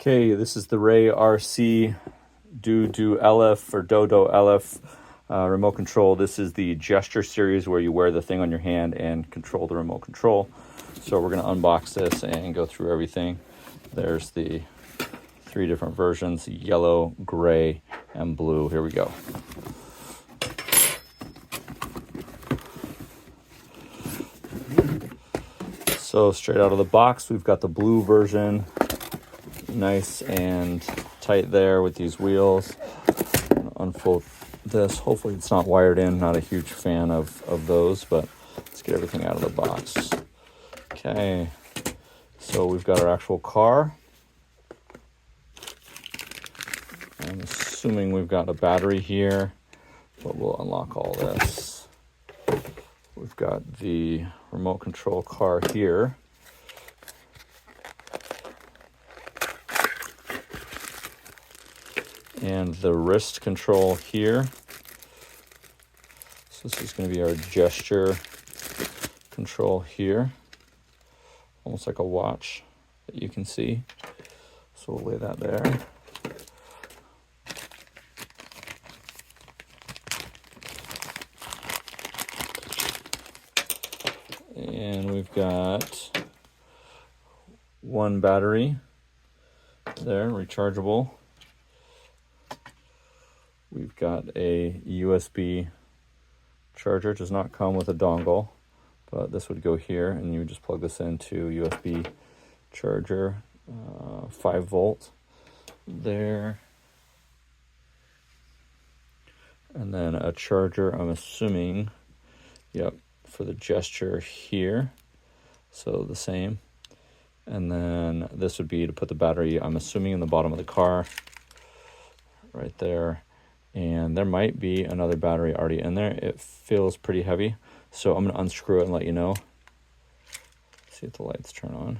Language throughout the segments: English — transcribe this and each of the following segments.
Okay, this is the Ray RC Do LF or Dodo LF remote control. This is the gesture series where you wear the thing on your hand and control the remote control. So we're going to unbox this and go through everything. There's the 3 different versions: yellow, gray, and blue. Here we go. So straight out of the box, we've got the blue version, nice and tight there with these wheels. Unfold this. Hopefully it's not wired in. Not a huge fan of those, but let's get everything out of the box. Okay, so we've got our actual car. I'm assuming we've got a battery here, but we'll unlock all this. We've got the remote control car here. And the wrist control here. So this is going to be our gesture control here. Almost like a watch that you can see. So we'll lay that there. And we've got one battery there, rechargeable. We've got a USB charger. It does not come with a dongle, but this would go here, and you would just plug this into USB charger, 5 volt there. And then a charger, I'm assuming, yep, for the gesture here. So the same. And then this would be to put the battery, I'm assuming, in the bottom of the car, right there. And there might be another battery already in there. It feels pretty heavy, so I'm going to unscrew it and let you know. See if the lights turn on.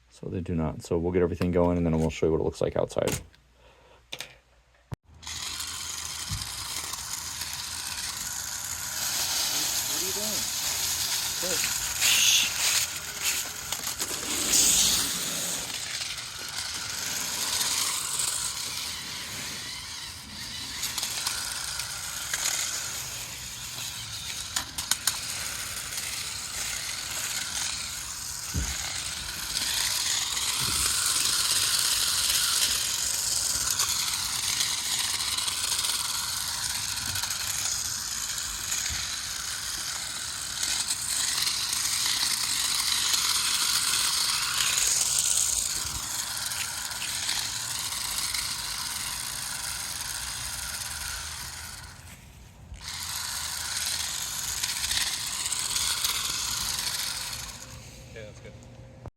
So they do not. So we'll get everything going, and then we'll show you what it looks like outside. What are you doing? Good.